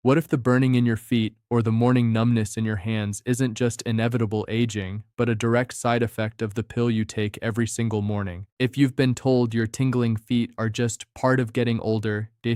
What if the burning in your feet or the morning numbness in your hands isn't just inevitable aging, but a direct side effect of the pill you take every single morning? If you've been told your tingling feet are just part of getting older, you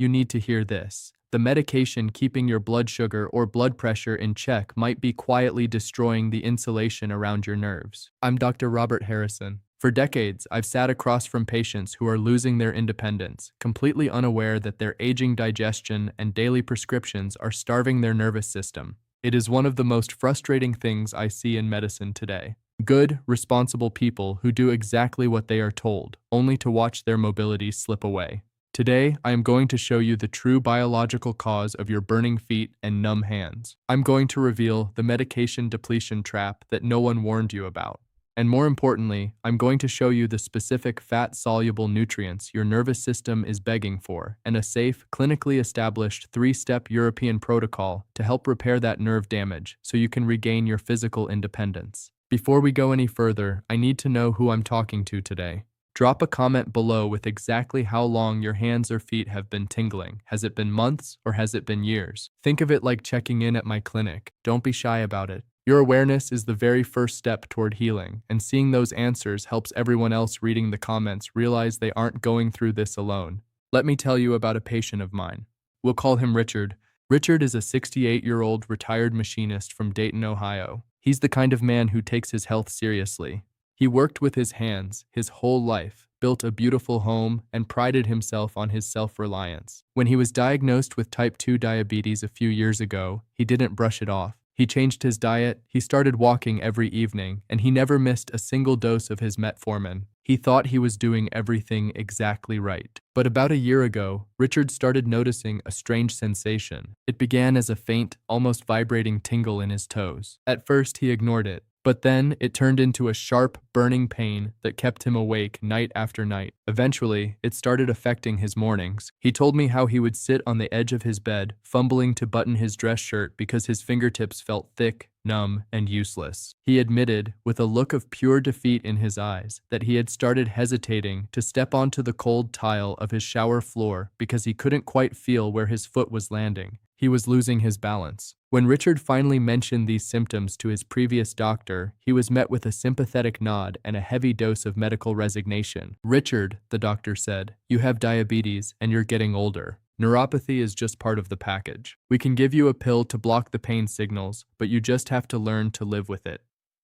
need to hear this. The medication keeping your blood sugar or blood pressure in check might be quietly destroying the insulation around your nerves. I'm Dr. Robert Harrison. For decades, I've sat across from patients who are losing their independence, completely unaware that their aging digestion and daily prescriptions are starving their nervous system. It is one of the most frustrating things I see in medicine today. Good, responsible people who do exactly what they are told, only to watch their mobility slip away. Today, I am going to show you the true biological cause of your burning feet and numb hands. I'm going to reveal the medication depletion trap that no one warned you about. And more importantly, I'm going to show you the specific fat-soluble nutrients your nervous system is begging for, and a safe, clinically established 3-step European protocol to help repair that nerve damage so you can regain your physical independence. Before we go any further, I need to know who I'm talking to today. Drop a comment below with exactly how long your hands or feet have been tingling. Has it been months or has it been years? Think of it like checking in at my clinic. Don't be shy about it. Your awareness is the very first step toward healing, and seeing those answers helps everyone else reading the comments realize they aren't going through this alone. Let me tell you about a patient of mine. We'll call him Richard. Richard is a 68-year-old retired machinist from Dayton, Ohio. He's the kind of man who takes his health seriously. He worked with his hands his whole life, built a beautiful home, and prided himself on his self-reliance. When he was diagnosed with type 2 diabetes a few years ago, he didn't brush it off. He changed his diet, he started walking every evening, and he never missed a single dose of his Metformin. He thought he was doing everything exactly right. But about a year ago, Richard started noticing a strange sensation. It began as a faint, almost vibrating tingle in his toes. At first, he ignored it. But then it turned into a sharp, burning pain that kept him awake night after night. Eventually, it started affecting his mornings. He told me how he would sit on the edge of his bed, fumbling to button his dress shirt because his fingertips felt thick, numb, and useless. He admitted, with a look of pure defeat in his eyes, that he had started hesitating to step onto the cold tile of his shower floor because he couldn't quite feel where his foot was landing. He was losing his balance. When Richard finally mentioned these symptoms to his previous doctor, he was met with a sympathetic nod and a heavy dose of medical resignation. "Richard," the doctor said, "you have diabetes and you're getting older. Neuropathy is just part of the package. We can give you a pill to block the pain signals, but you just have to learn to live with it."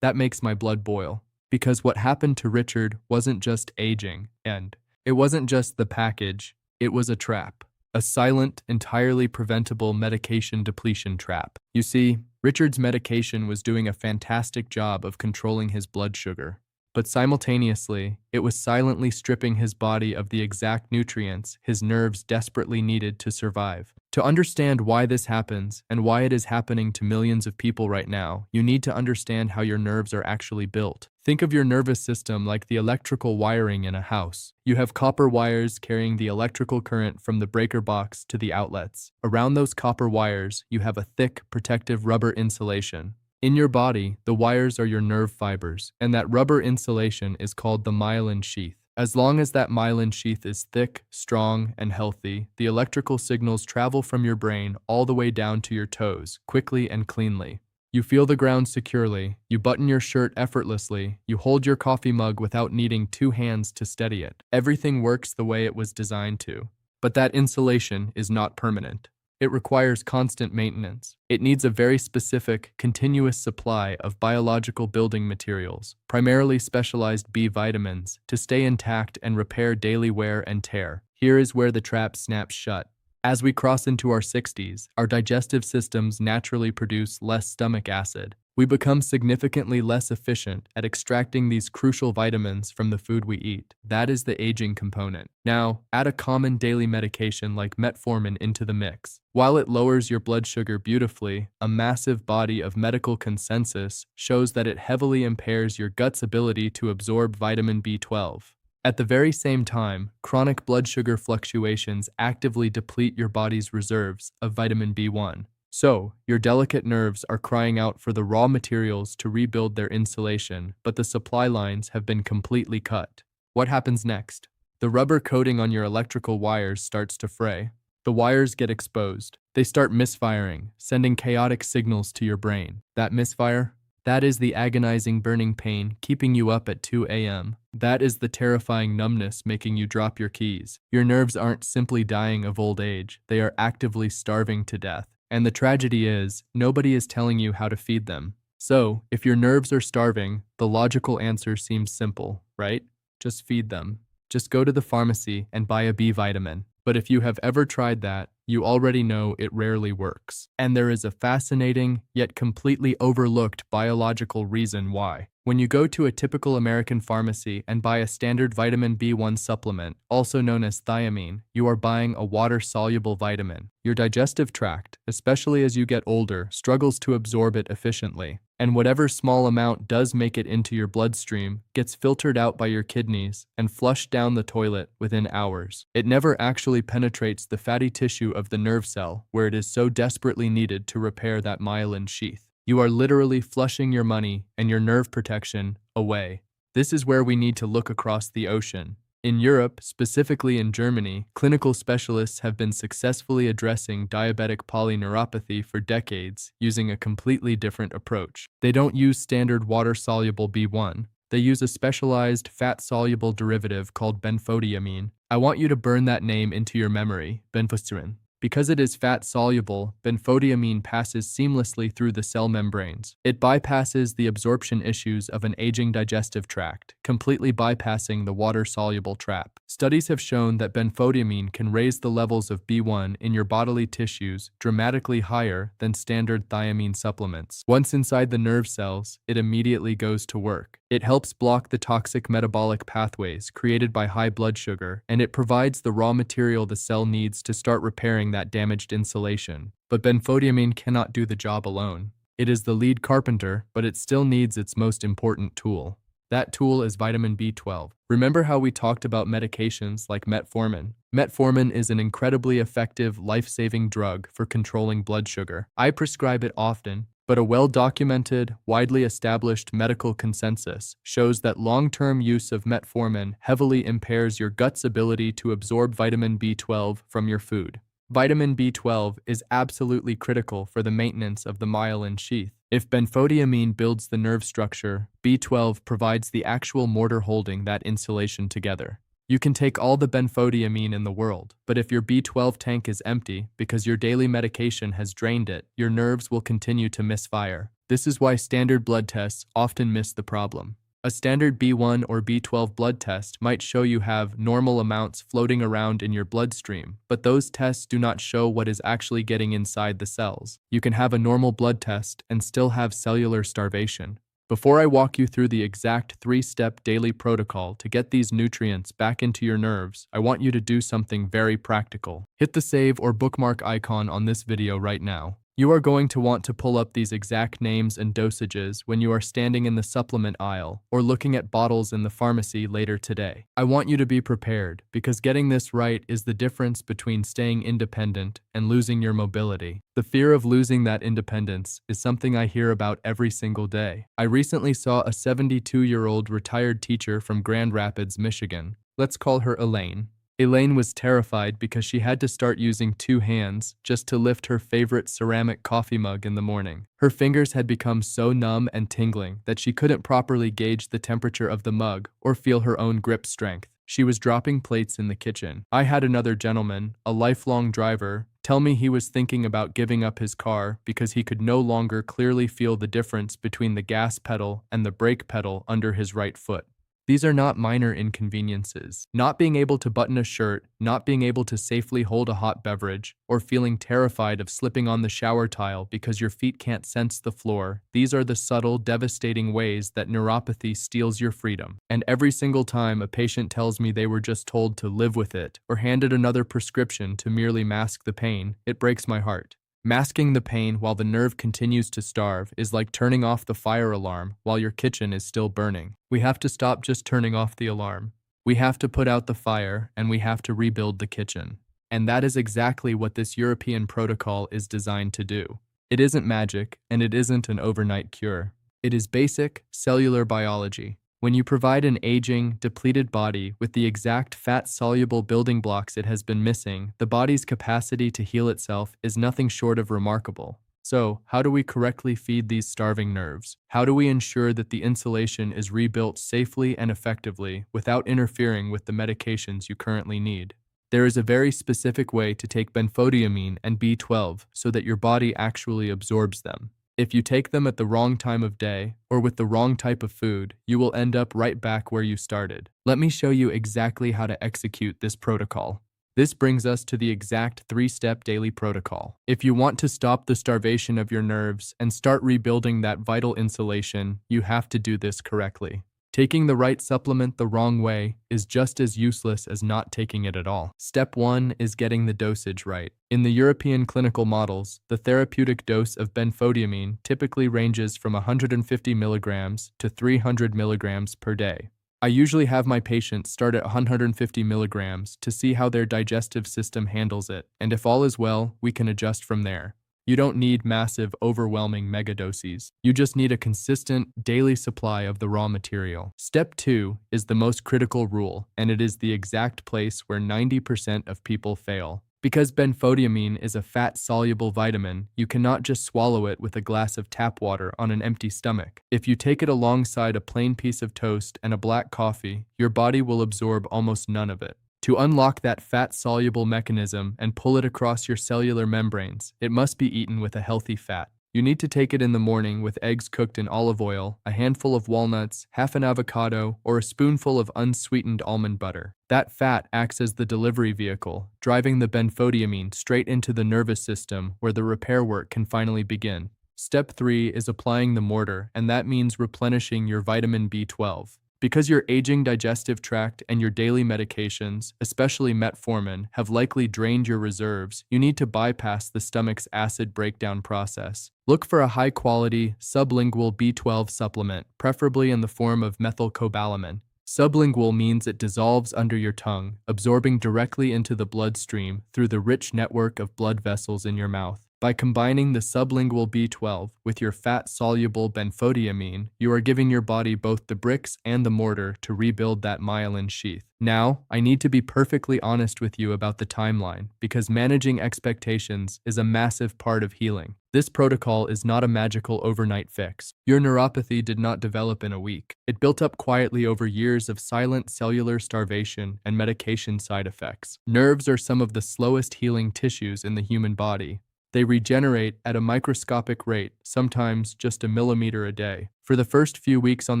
That makes my blood boil. Because what happened to Richard wasn't just aging, and it wasn't just the package, it was a trap. A silent, entirely preventable medication depletion trap. You see, Richard's medication was doing a fantastic job of controlling his blood sugar. But simultaneously, it was silently stripping his body of the exact nutrients his nerves desperately needed to survive. To understand why this happens, and why it is happening to millions of people right now, you need to understand how your nerves are actually built. Think of your nervous system like the electrical wiring in a house. You have copper wires carrying the electrical current from the breaker box to the outlets. Around those copper wires, you have a thick, protective rubber insulation. In your body, the wires are your nerve fibers, and that rubber insulation is called the myelin sheath. As long as that myelin sheath is thick, strong, and healthy, the electrical signals travel from your brain all the way down to your toes, quickly and cleanly. You feel the ground securely, you button your shirt effortlessly, you hold your coffee mug without needing 2 hands to steady it. Everything works the way it was designed to. But that insulation is not permanent. It requires constant maintenance. It needs a very specific, continuous supply of biological building materials, primarily specialized B vitamins, to stay intact and repair daily wear and tear. Here is where the trap snaps shut. As we cross into our 60s, our digestive systems naturally produce less stomach acid. We become significantly less efficient at extracting these crucial vitamins from the food we eat. That is the aging component. Now, add a common daily medication like Metformin into the mix. While it lowers your blood sugar beautifully, a massive body of medical consensus shows that it heavily impairs your gut's ability to absorb vitamin B12. At the very same time, chronic blood sugar fluctuations actively deplete your body's reserves of vitamin B1. So, your delicate nerves are crying out for the raw materials to rebuild their insulation, but the supply lines have been completely cut. What happens next? The rubber coating on your electrical wires starts to fray. The wires get exposed. They start misfiring, sending chaotic signals to your brain. That misfire? That is the agonizing burning pain keeping you up at 2 a.m. That is the terrifying numbness making you drop your keys. Your nerves aren't simply dying of old age, they are actively starving to death. And the tragedy is, nobody is telling you how to feed them. So, if your nerves are starving, the logical answer seems simple, right? Just feed them. Just go to the pharmacy and buy a B vitamin. But if you have ever tried that, you already know it rarely works. And there is a fascinating, yet completely overlooked biological reason why. When you go to a typical American pharmacy and buy a standard vitamin B1 supplement, also known as thiamine, you are buying a water-soluble vitamin. Your digestive tract, especially as you get older, struggles to absorb it efficiently. And whatever small amount does make it into your bloodstream gets filtered out by your kidneys and flushed down the toilet within hours. It never actually penetrates the fatty tissue of the nerve cell where it is so desperately needed to repair that myelin sheath. You are literally flushing your money and your nerve protection away. This is where we need to look across the ocean. In Europe, specifically in Germany, clinical specialists have been successfully addressing diabetic polyneuropathy for decades using a completely different approach. They don't use standard water-soluble B1. They use a specialized fat-soluble derivative called benfotiamine. I want you to burn that name into your memory, benfotiamine. Because it is fat-soluble, benfotiamine passes seamlessly through the cell membranes. It bypasses the absorption issues of an aging digestive tract, completely bypassing the water-soluble trap. Studies have shown that benfotiamine can raise the levels of B1 in your bodily tissues dramatically higher than standard thiamine supplements. Once inside the nerve cells, it immediately goes to work. It helps block the toxic metabolic pathways created by high blood sugar, and it provides the raw material the cell needs to start repairing that damaged insulation. But benfotiamine cannot do the job alone. It is the lead carpenter, but it still needs its most important tool. That tool is vitamin B12. Remember how we talked about medications like Metformin? Metformin is an incredibly effective, life-saving drug for controlling blood sugar. I prescribe it often, but a well-documented, widely established medical consensus shows that long-term use of metformin heavily impairs your gut's ability to absorb vitamin B12 from your food. Vitamin B12 is absolutely critical for the maintenance of the myelin sheath. If benfotiamine builds the nerve structure, B12 provides the actual mortar holding that insulation together. You can take all the benfotiamine in the world, but if your B12 tank is empty because your daily medication has drained it, your nerves will continue to misfire. This is why standard blood tests often miss the problem. A standard B1 or B12 blood test might show you have normal amounts floating around in your bloodstream, but those tests do not show what is actually getting inside the cells. You can have a normal blood test and still have cellular starvation. Before I walk you through the exact 3-step daily protocol to get these nutrients back into your nerves, I want you to do something very practical. Hit the save or bookmark icon on this video right now. You are going to want to pull up these exact names and dosages when you are standing in the supplement aisle or looking at bottles in the pharmacy later today. I want you to be prepared because getting this right is the difference between staying independent and losing your mobility. The fear of losing that independence is something I hear about every single day. I recently saw a 72-year-old retired teacher from Grand Rapids, Michigan. Let's call her Elaine. Elaine was terrified because she had to start using 2 hands just to lift her favorite ceramic coffee mug in the morning. Her fingers had become so numb and tingling that she couldn't properly gauge the temperature of the mug or feel her own grip strength. She was dropping plates in the kitchen. I had another gentleman, a lifelong driver, tell me he was thinking about giving up his car because he could no longer clearly feel the difference between the gas pedal and the brake pedal under his right foot. These are not minor inconveniences. Not being able to button a shirt, not being able to safely hold a hot beverage, or feeling terrified of slipping on the shower tile because your feet can't sense the floor. These are the subtle, devastating ways that neuropathy steals your freedom. And every single time a patient tells me they were just told to live with it or handed another prescription to merely mask the pain, it breaks my heart. Masking the pain while the nerve continues to starve is like turning off the fire alarm while your kitchen is still burning. We have to stop just turning off the alarm. We have to put out the fire and we have to rebuild the kitchen. And that is exactly what this European protocol is designed to do. It isn't magic and it isn't an overnight cure. It is basic cellular biology. When you provide an aging, depleted body with the exact fat-soluble building blocks it has been missing, the body's capacity to heal itself is nothing short of remarkable. So, how do we correctly feed these starving nerves? How do we ensure that the insulation is rebuilt safely and effectively without interfering with the medications you currently need? There is a very specific way to take benfotiamine and B12 so that your body actually absorbs them. If you take them at the wrong time of day or with the wrong type of food, you will end up right back where you started. Let me show you exactly how to execute this protocol. This brings us to the exact 3-step daily protocol. If you want to stop the starvation of your nerves and start rebuilding that vital insulation, you have to do this correctly. Taking the right supplement the wrong way is just as useless as not taking it at all. Step 1 is getting the dosage right. In the European clinical models, the therapeutic dose of benfotiamine typically ranges from 150 milligrams to 300 milligrams per day. I usually have my patients start at 150 milligrams to see how their digestive system handles it, and if all is well, we can adjust from there. You don't need massive, overwhelming megadoses. You just need a consistent, daily supply of the raw material. Step 2 is the most critical rule, and it is the exact place where 90% of people fail. Because benfotiamine is a fat-soluble vitamin, you cannot just swallow it with a glass of tap water on an empty stomach. If you take it alongside a plain piece of toast and a black coffee, your body will absorb almost none of it. To unlock that fat-soluble mechanism and pull it across your cellular membranes, it must be eaten with a healthy fat. You need to take it in the morning with eggs cooked in olive oil, a handful of walnuts, half an avocado, or a spoonful of unsweetened almond butter. That fat acts as the delivery vehicle, driving the benfotiamine straight into the nervous system where the repair work can finally begin. Step 3 is applying the mortar, and that means replenishing your vitamin B12. Because your aging digestive tract and your daily medications, especially Metformin, have likely drained your reserves, you need to bypass the stomach's acid breakdown process. Look for a high-quality, sublingual B12 supplement, preferably in the form of methylcobalamin. Sublingual means it dissolves under your tongue, absorbing directly into the bloodstream through the rich network of blood vessels in your mouth. By combining the sublingual B12 with your fat-soluble benfotiamine, you are giving your body both the bricks and the mortar to rebuild that myelin sheath. Now, I need to be perfectly honest with you about the timeline, because managing expectations is a massive part of healing. This protocol is not a magical overnight fix. Your neuropathy did not develop in a week. It built up quietly over years of silent cellular starvation and medication side effects. Nerves are some of the slowest healing tissues in the human body. They regenerate at a microscopic rate, sometimes just a millimeter a day. For the first few weeks on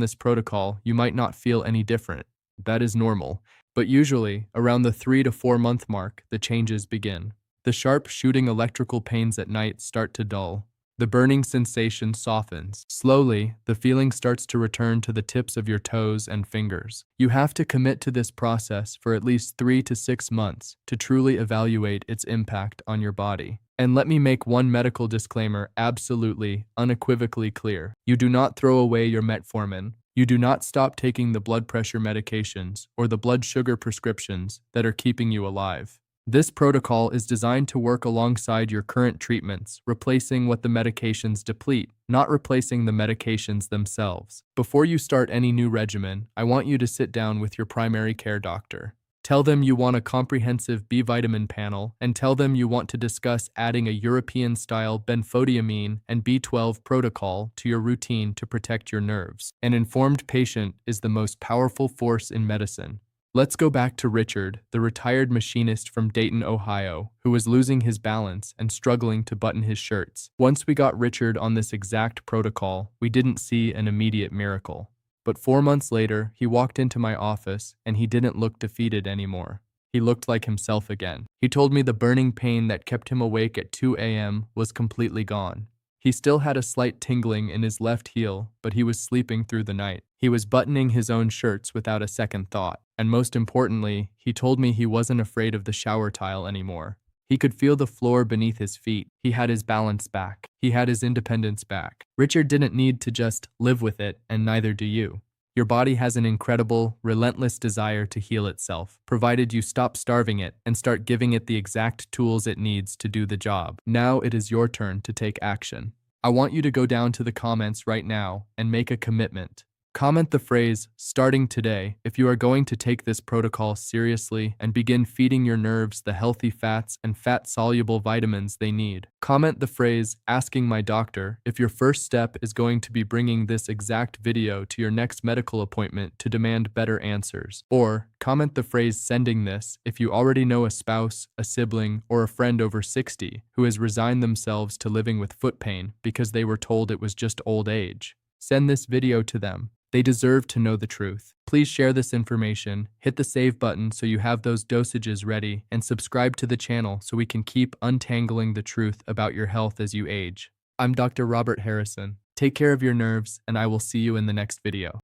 this protocol, you might not feel any different. That is normal. But usually, around the 3 to 4 month mark, the changes begin. The sharp shooting electrical pains at night start to dull. The burning sensation softens. Slowly, the feeling starts to return to the tips of your toes and fingers. You have to commit to this process for at least 3 to 6 months to truly evaluate its impact on your body. And let me make one medical disclaimer absolutely, unequivocally clear. You do not throw away your Metformin. You do not stop taking the blood pressure medications or the blood sugar prescriptions that are keeping you alive. This protocol is designed to work alongside your current treatments, replacing what the medications deplete, not replacing the medications themselves. Before you start any new regimen, I want you to sit down with your primary care doctor. Tell them you want a comprehensive B vitamin panel, and tell them you want to discuss adding a European-style benfotiamine and B12 protocol to your routine to protect your nerves. An informed patient is the most powerful force in medicine. Let's go back to Richard, the retired machinist from Dayton, Ohio, who was losing his balance and struggling to button his shirts. Once we got Richard on this exact protocol, we didn't see an immediate miracle. But 4 months later, he walked into my office and he didn't look defeated anymore. He looked like himself again. He told me the burning pain that kept him awake at 2 a.m. was completely gone. He still had a slight tingling in his left heel, but he was sleeping through the night. He was buttoning his own shirts without a second thought. And most importantly, he told me he wasn't afraid of the shower tile anymore. He could feel the floor beneath his feet. He had his balance back. He had his independence back. Richard didn't need to just live with it, and neither do you. Your body has an incredible, relentless desire to heal itself, provided you stop starving it and start giving it the exact tools it needs to do the job. Now it is your turn to take action. I want you to go down to the comments right now and make a commitment. Comment the phrase, "starting today," if you are going to take this protocol seriously and begin feeding your nerves the healthy fats and fat-soluble vitamins they need. Comment the phrase, "asking my doctor," if your first step is going to be bringing this exact video to your next medical appointment to demand better answers. Or, comment the phrase, "sending this," if you already know a spouse, a sibling, or a friend over 60 who has resigned themselves to living with foot pain because they were told it was just old age. Send this video to them. They deserve to know the truth. Please share this information, hit the save button so you have those dosages ready, and subscribe to the channel so we can keep untangling the truth about your health as you age. I'm Dr. Robert Harrison. Take care of your nerves, and I will see you in the next video.